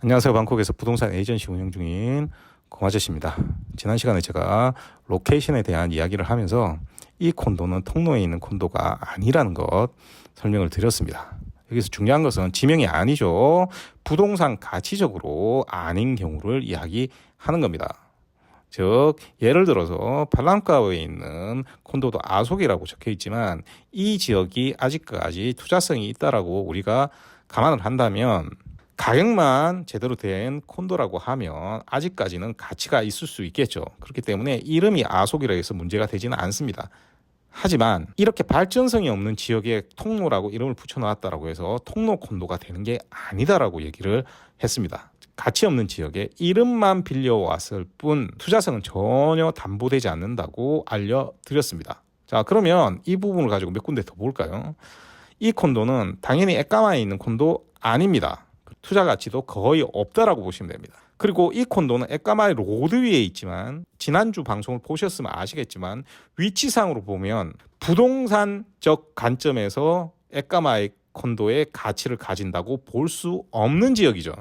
안녕하세요. 방콕에서 부동산 에이전시 운영 중인 공아저씨입니다. 지난 시간에 제가 로케이션에 대한 이야기를 하면서 이 콘도는 통로에 있는 콘도가 아니라는 것 설명을 드렸습니다. 여기서 중요한 것은 지명이 아니죠. 부동산 가치적으로 아닌 경우를 이야기하는 겁니다. 즉 예를 들어서 발람가오에 있는 콘도도 아속이라고 적혀 있지만 이 지역이 아직까지 투자성이 있다라고 우리가 감안을 한다면 가격만 제대로 된 콘도라고 하면 아직까지는 가치가 있을 수 있겠죠. 그렇기 때문에 이름이 아속이라 해서 문제가 되지는 않습니다. 하지만 이렇게 발전성이 없는 지역에 통로라고 이름을 붙여놨다라고 해서 통로 콘도가 되는 게 아니다라고 얘기를 했습니다. 가치 없는 지역에 이름만 빌려왔을 뿐 투자성은 전혀 담보되지 않는다고 알려드렸습니다. 자, 그러면 이 부분을 가지고 몇 군데 더 볼까요? 이 콘도는 당연히 에까마에 있는 콘도 아닙니다. 투자 가치도 거의 없다라고 보시면 됩니다. 그리고 이 콘도는 에까마의 로드 위에 있지만 지난주 방송을 보셨으면 아시겠지만 위치상으로 보면 부동산적 관점에서 에까마의 콘도의 가치를 가진다고 볼 수 없는 지역이죠.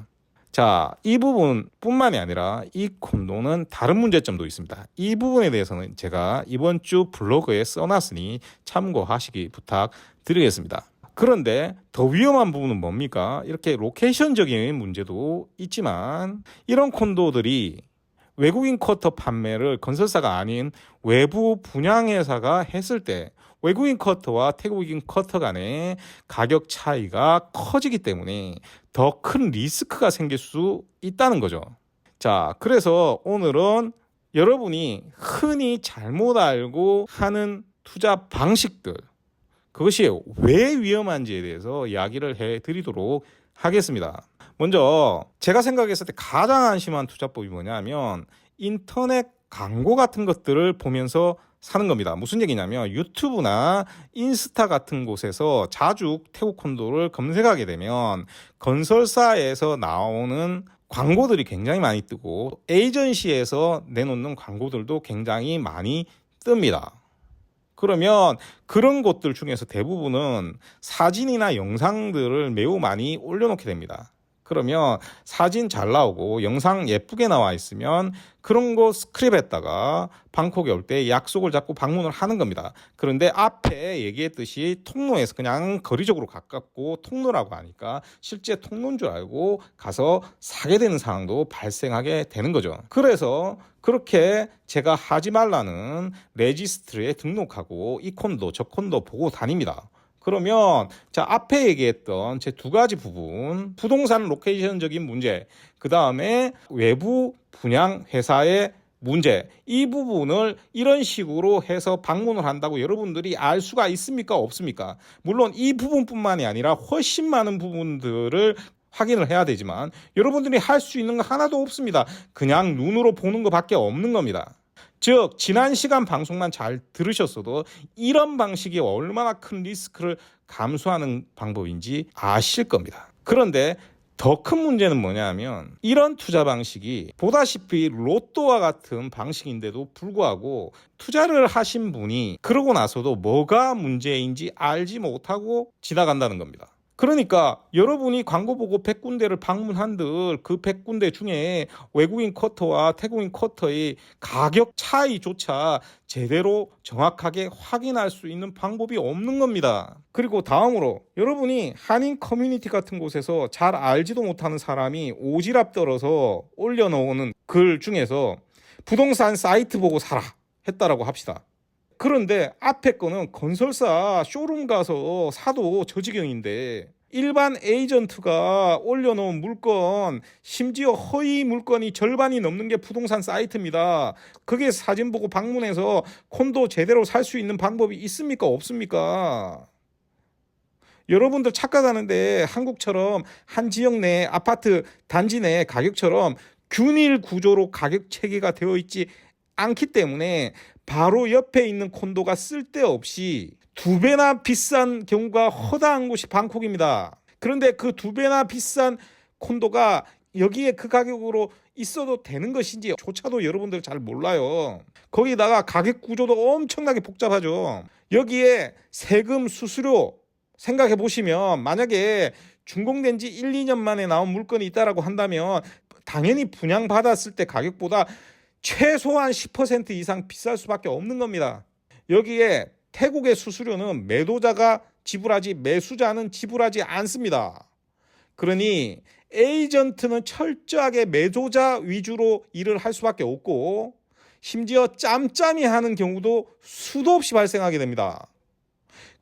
자, 이 부분뿐만이 아니라 이 콘도는 다른 문제점도 있습니다. 이 부분에 대해서는 제가 이번 주 블로그에 써놨으니 참고하시기 부탁드리겠습니다. 그런데 더 위험한 부분은 뭡니까? 이렇게 로케이션적인 문제도 있지만 이런 콘도들이 외국인 쿼터 판매를 건설사가 아닌 외부 분양회사가 했을 때 외국인 쿼터와 태국인 쿼터 간의 가격 차이가 커지기 때문에 더 큰 리스크가 생길 수 있다는 거죠. 자, 그래서 오늘은 여러분이 흔히 잘못 알고 하는 투자 방식들, 그것이 왜 위험한지에 대해서 이야기를 해드리도록 하겠습니다. 먼저 제가 생각했을 때 가장 안심한 투자법이 뭐냐면 인터넷 광고 같은 것들을 보면서 사는 겁니다. 무슨 얘기냐면 유튜브나 인스타 같은 곳에서 자주 태국 콘도를 검색하게 되면 건설사에서 나오는 광고들이 굉장히 많이 뜨고 에이전시에서 내놓는 광고들도 굉장히 많이 뜹니다. 그러면 그런 곳들 중에서 대부분은 사진이나 영상들을 매우 많이 올려놓게 됩니다. 그러면 사진 잘 나오고 영상 예쁘게 나와 있으면 그런 거 스크립했다가 방콕에 올 때 약속을 잡고 방문을 하는 겁니다. 그런데 앞에 얘기했듯이 통로에서 그냥 거리적으로 가깝고 통로라고 하니까 실제 통로인 줄 알고 가서 사게 되는 상황도 발생하게 되는 거죠. 그래서 그렇게 제가 하지 말라는 레지스트리에 등록하고 이 콘도 저 콘도 보고 다닙니다. 그러면 자, 앞에 얘기했던 제 두 가지 부분, 부동산 로케이션적인 문제, 그 다음에 외부 분양 회사의 문제, 이 부분을 이런 식으로 해서 방문을 한다고 여러분들이 알 수가 있습니까? 없습니까? 물론 이 부분뿐만이 아니라 훨씬 많은 부분들을 확인을 해야 되지만 여러분들이 할 수 있는 거 하나도 없습니다. 그냥 눈으로 보는 것밖에 없는 겁니다. 즉 지난 시간 방송만 잘 들으셨어도 이런 방식이 얼마나 큰 리스크를 감수하는 방법인지 아실 겁니다. 그런데 더 큰 문제는 뭐냐면 이런 투자 방식이 보다시피 로또와 같은 방식인데도 불구하고 투자를 하신 분이 그러고 나서도 뭐가 문제인지 알지 못하고 지나간다는 겁니다. 그러니까 여러분이 광고 보고 100군데를 방문한들 그 100군데 중에 외국인 쿼터와 태국인 쿼터의 가격 차이조차 제대로 정확하게 확인할 수 있는 방법이 없는 겁니다. 그리고 다음으로 여러분이 한인 커뮤니티 같은 곳에서 잘 알지도 못하는 사람이 오지랖 떨어서 올려놓은 글 중에서 부동산 사이트 보고 사라 했다라고 합시다. 그런데 앞에 거는 건설사 쇼룸 가서 사도 저 지경인데 일반 에이전트가 올려놓은 물건, 심지어 허위 물건이 절반이 넘는 게 부동산 사이트입니다. 그게 사진 보고 방문해서 콘도 제대로 살 수 있는 방법이 있습니까? 없습니까? 여러분들 착각하는데 한국처럼 한 지역 내 아파트 단지 내 가격처럼 균일 구조로 가격 체계가 되어 있지 않기 때문에 바로 옆에 있는 콘도가 쓸데없이 2배나 비싼 경우가 허다한 곳이 방콕입니다. 그런데 그 2배나 비싼 콘도가 여기에 그 가격으로 있어도 되는 것인지 조차도 여러분들 잘 몰라요. 거기다가 가격 구조도 엄청나게 복잡하죠. 여기에 세금, 수수료 생각해 보시면 만약에 준공된 지 1, 2년 만에 나온 물건이 있다라고 한다면 당연히 분양받았을 때 가격보다 최소한 10% 이상 비쌀 수밖에 없는 겁니다. 여기에 태국의 수수료는 매도자가 지불하지 매수자는 지불하지 않습니다. 그러니 에이전트는 철저하게 매도자 위주로 일을 할 수밖에 없고 심지어 짬짬이 하는 경우도 수도 없이 발생하게 됩니다.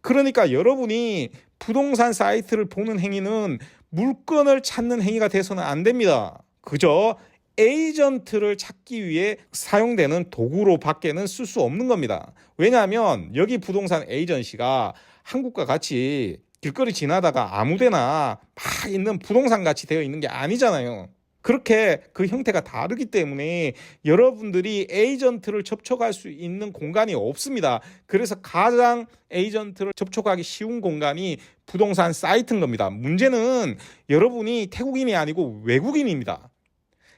그러니까 여러분이 부동산 사이트를 보는 행위는 물건을 찾는 행위가 돼서는 안 됩니다. 그저 에이전트를 찾기 위해 사용되는 도구로 밖에는 쓸 수 없는 겁니다. 왜냐하면 여기 부동산 에이전시가 한국과 같이 길거리 지나다가 아무데나 막 있는 부동산 같이 되어 있는 게 아니잖아요. 그렇게 그 형태가 다르기 때문에 여러분들이 에이전트를 접촉할 수 있는 공간이 없습니다. 그래서 가장 에이전트를 접촉하기 쉬운 공간이 부동산 사이트인 겁니다. 문제는 여러분이 태국인이 아니고 외국인입니다.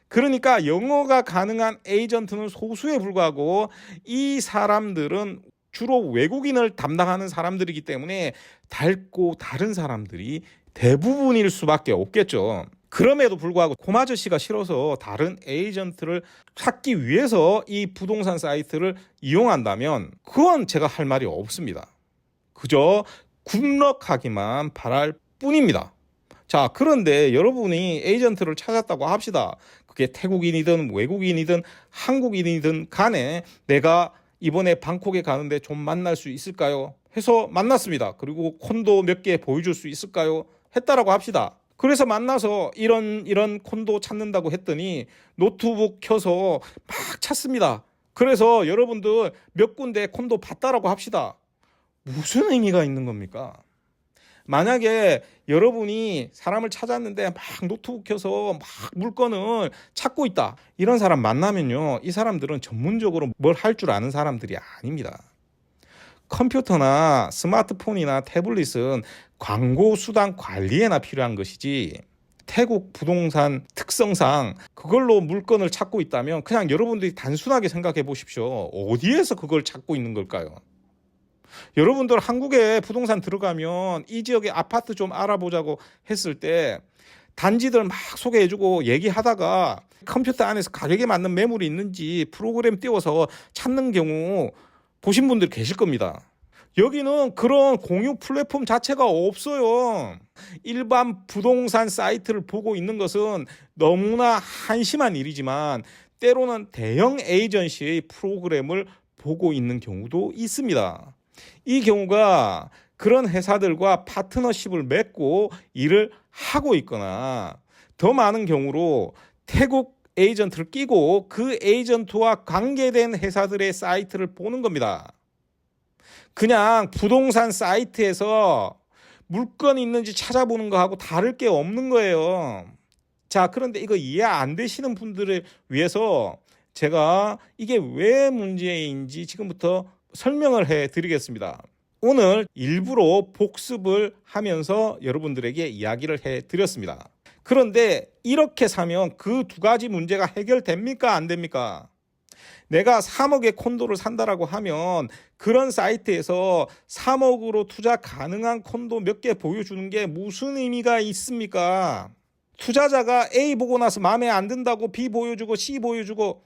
그러니까 영어가 가능한 에이전트는 소수에 불과하고 이 사람들은 주로 외국인을 담당하는 사람들이기 때문에 닳고 다른 사람들이 대부분일 수밖에 없겠죠. 그럼에도 불구하고 고마저씨가 싫어서 다른 에이전트를 찾기 위해서 이 부동산 사이트를 이용한다면 그건 제가 할 말이 없습니다. 그저 굿럭하기만 바랄 뿐입니다. 자, 그런데 여러분이 에이전트를 찾았다고 합시다. 그게 태국인이든 외국인이든 한국인이든 간에 내가 이번에 방콕에 가는데 좀 만날 수 있을까요? 해서 만났습니다. 그리고 콘도 몇 개 보여줄 수 있을까요? 했다라고 합시다. 그래서 만나서 이런 콘도 찾는다고 했더니 노트북 켜서 막 찾습니다. 그래서 여러분들 몇 군데 콘도 봤다라고 합시다. 무슨 의미가 있는 겁니까? 만약에 여러분이 사람을 찾았는데 막 노트북 켜서 막 물건을 찾고 있다. 이런 사람 만나면요. 이 사람들은 전문적으로 뭘 할 줄 아는 사람들이 아닙니다. 컴퓨터나 스마트폰이나 태블릿은 광고 수단 관리에나 필요한 것이지 태국 부동산 특성상 그걸로 물건을 찾고 있다면 그냥 여러분들이 단순하게 생각해 보십시오. 어디에서 그걸 찾고 있는 걸까요? 여러분들 한국에 부동산 들어가면 이 지역의 아파트 좀 알아보자고 했을 때 단지들 막 소개해주고 얘기하다가 컴퓨터 안에서 가격에 맞는 매물이 있는지 프로그램 띄워서 찾는 경우 보신 분들 계실 겁니다. 여기는 그런 공유 플랫폼 자체가 없어요. 일반 부동산 사이트를 보고 있는 것은 너무나 한심한 일이지만 때로는 대형 에이전시의 프로그램을 보고 있는 경우도 있습니다. 이 경우가 그런 회사들과 파트너십을 맺고 일을 하고 있거나 더 많은 경우로 태국 에이전트를 끼고 그 에이전트와 관계된 회사들의 사이트를 보는 겁니다. 그냥 부동산 사이트에서 물건이 있는지 찾아보는 거하고 다를 게 없는 거예요. 자, 그런데 이거 이해 안 되시는 분들을 위해서 제가 이게 왜 문제인지 지금부터 설명을 해드리겠습니다. 오늘 일부러 복습을 하면서 여러분들에게 이야기를 해드렸습니다. 그런데 이렇게 사면 그 두 가지 문제가 해결됩니까? 안 됩니까? 내가 3억의 콘도를 산다라고 하면 그런 사이트에서 3억으로 투자 가능한 콘도 몇 개 보여주는 게 무슨 의미가 있습니까? 투자자가 A 보고 나서 마음에 안 든다고 B 보여주고 C 보여주고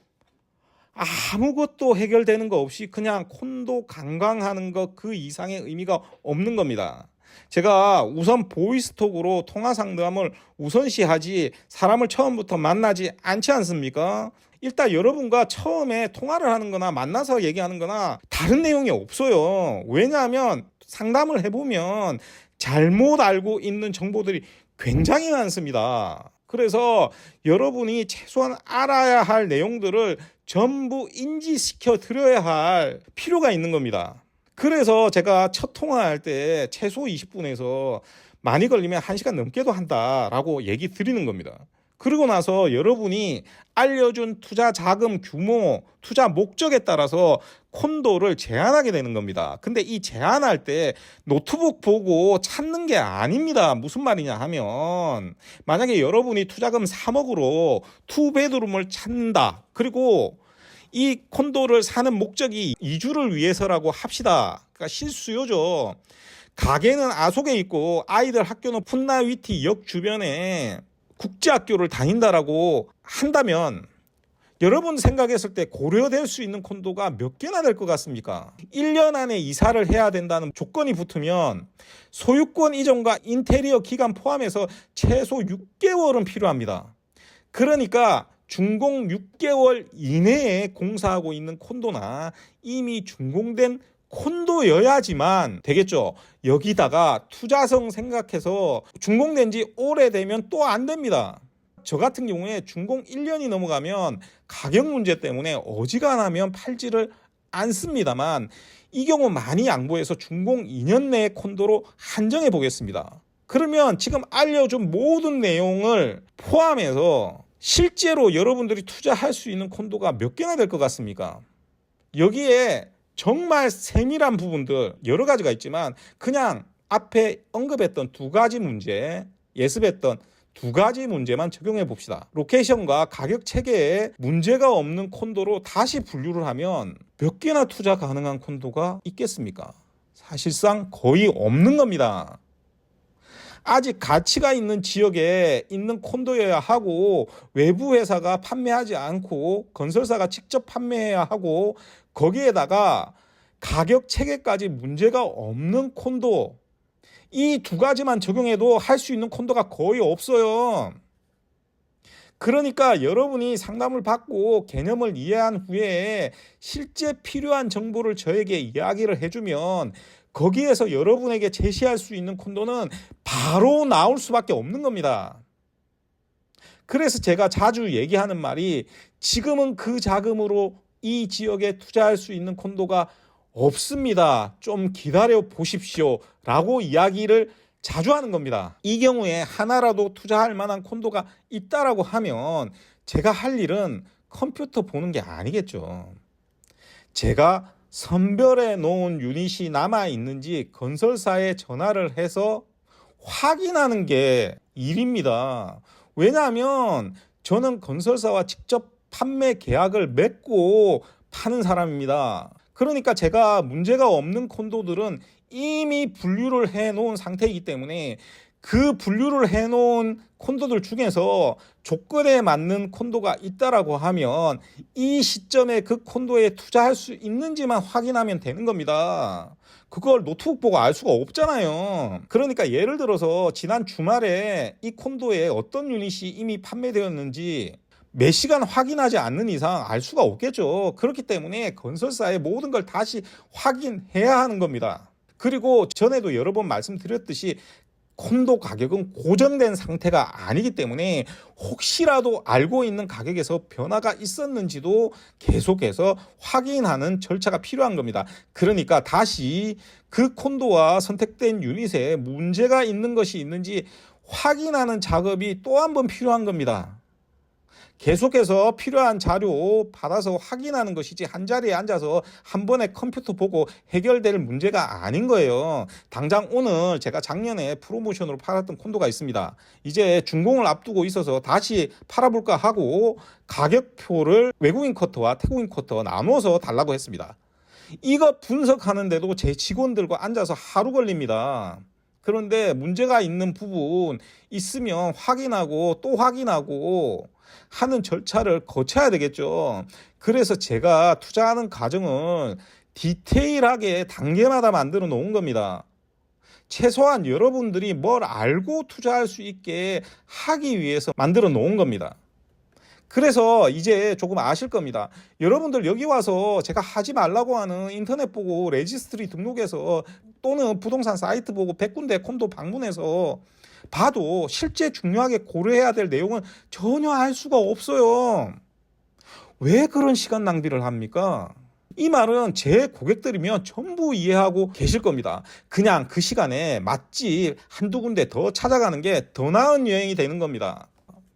아무것도 해결되는 거 없이 그냥 콘도 관광하는 것 그 이상의 의미가 없는 겁니다. 제가 우선 보이스톡으로 통화 상담을 우선시하지 사람을 처음부터 만나지 않지 않습니까? 일단 여러분과 처음에 통화를 하는 거나 만나서 얘기하는 거나 다른 내용이 없어요. 왜냐하면 상담을 해보면 잘못 알고 있는 정보들이 굉장히 많습니다. 그래서 여러분이 최소한 알아야 할 내용들을 전부 인지시켜 드려야 할 필요가 있는 겁니다. 그래서 제가 첫 통화할 때 최소 20분에서 많이 걸리면 1시간 넘게도 한다라고 얘기 드리는 겁니다. 그리고 나서 여러분이 알려준 투자 자금 규모, 투자 목적에 따라서 콘도를 제한하게 되는 겁니다. 근데 이 제한할 때 노트북 보고 찾는 게 아닙니다. 무슨 말이냐 하면 만약에 여러분이 투자금 3억으로 투베드룸을 찾는다. 그리고 이 콘도를 사는 목적이 이주를 위해서라고 합시다. 그러니까 실수요죠. 가게는 아속에 있고 아이들 학교는 푼나위티 역 주변에 국제학교를 다닌다라고 한다면 여러분 생각했을 때 고려될 수 있는 콘도가 몇 개나 될 것 같습니까? 1년 안에 이사를 해야 된다는 조건이 붙으면 소유권 이전과 인테리어 기간 포함해서 최소 6개월은 필요합니다. 그러니까 준공 6개월 이내에 공사하고 있는 콘도나 이미 준공된 콘도여야지만 되겠죠. 여기다가 투자성 생각해서 준공된 지 오래되면 또 안 됩니다. 저 같은 경우에 준공 1년이 넘어가면 가격 문제 때문에 어지간하면 팔지를 않습니다만 이 경우 많이 양보해서 준공 2년 내에 콘도로 한정해 보겠습니다. 그러면 지금 알려준 모든 내용을 포함해서 실제로 여러분들이 투자할 수 있는 콘도가 몇 개나 될 것 같습니까? 여기에 정말 세밀한 부분들 여러 가지가 있지만 그냥 앞에 언급했던 두 가지 문제, 예습했던 두 가지 문제만 적용해 봅시다. 로케이션과 가격 체계에 문제가 없는 콘도로 다시 분류를 하면 몇 개나 투자 가능한 콘도가 있겠습니까? 사실상 거의 없는 겁니다. 아직 가치가 있는 지역에 있는 콘도여야 하고 외부 회사가 판매하지 않고 건설사가 직접 판매해야 하고 거기에다가 가격 체계까지 문제가 없는 콘도, 이 두 가지만 적용해도 할 수 있는 콘도가 거의 없어요. 그러니까 여러분이 상담을 받고 개념을 이해한 후에 실제 필요한 정보를 저에게 이야기를 해주면 거기에서 여러분에게 제시할 수 있는 콘도는 바로 나올 수밖에 없는 겁니다. 그래서 제가 자주 얘기하는 말이 지금은 그 자금으로 이 지역에 투자할 수 있는 콘도가 없습니다. 좀 기다려 보십시오 라고 이야기를 자주 하는 겁니다. 이 경우에 하나라도 투자할 만한 콘도가 있다라고 하면 제가 할 일은 컴퓨터 보는 게 아니겠죠. 제가 선별해 놓은 유닛이 남아 있는지 건설사에 전화를 해서 확인하는 게 일입니다. 왜냐하면 저는 건설사와 직접 판매 계약을 맺고 파는 사람입니다. 그러니까 제가 문제가 없는 콘도들은 이미 분류를 해놓은 상태이기 때문에 그 분류를 해놓은 콘도들 중에서 조건에 맞는 콘도가 있다라고 하면 이 시점에 그 콘도에 투자할 수 있는지만 확인하면 되는 겁니다. 그걸 노트북 보고 알 수가 없잖아요. 그러니까 예를 들어서 지난 주말에 이 콘도에 어떤 유닛이 이미 판매되었는지 몇 시간 확인하지 않는 이상 알 수가 없겠죠. 그렇기 때문에 건설사의 모든 걸 다시 확인해야 하는 겁니다. 그리고 전에도 여러 번 말씀드렸듯이 콘도 가격은 고정된 상태가 아니기 때문에 혹시라도 알고 있는 가격에서 변화가 있었는지도 계속해서 확인하는 절차가 필요한 겁니다. 그러니까 다시 그 콘도와 선택된 유닛에 문제가 있는 것이 있는지 확인하는 작업이 또 한 번 필요한 겁니다. 계속해서 필요한 자료 받아서 확인하는 것이지 한자리에 앉아서 한 번에 컴퓨터 보고 해결될 문제가 아닌 거예요. 당장 오늘 제가 작년에 프로모션으로 팔았던 콘도가 있습니다. 이제 준공을 앞두고 있어서 다시 팔아볼까 하고 가격표를 외국인 쿼터와 태국인 쿼터 나눠서 달라고 했습니다. 이거 분석하는데도 제 직원들과 앉아서 하루 걸립니다. 그런데 문제가 있는 부분 있으면 확인하고 또 확인하고 하는 절차를 거쳐야 되겠죠. 그래서 제가 투자하는 과정을 디테일하게 단계마다 만들어 놓은 겁니다. 최소한 여러분들이 뭘 알고 투자할 수 있게 하기 위해서 만들어 놓은 겁니다. 그래서 이제 조금 아실 겁니다. 여러분들 여기 와서 제가 하지 말라고 하는 인터넷 보고 레지스트리 등록해서 또는 부동산 사이트 보고 100군데 콘도 방문해서 봐도 실제 중요하게 고려해야 될 내용은 전혀 알 수가 없어요. 왜 그런 시간 낭비를 합니까? 이 말은 제 고객들이면 전부 이해하고 계실 겁니다. 그냥 그 시간에 맛집 한두 군데 더 찾아가는 게 더 나은 여행이 되는 겁니다.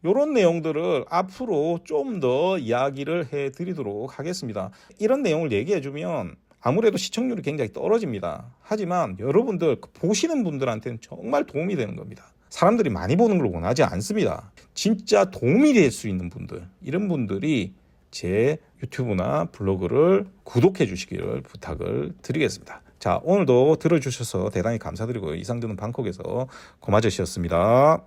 이런 내용들을 앞으로 좀 더 이야기를 해드리도록 하겠습니다. 이런 내용을 얘기해주면 아무래도 시청률이 굉장히 떨어집니다. 하지만 여러분들 보시는 분들한테는 정말 도움이 되는 겁니다. 사람들이 많이 보는 걸 원하지 않습니다. 진짜 도움이 될 수 있는 분들, 이런 분들이 제 유튜브나 블로그를 구독해 주시기를 부탁을 드리겠습니다. 자, 오늘도 들어주셔서 대단히 감사드리고 이상 저는 방콕에서 고마저씨였습니다.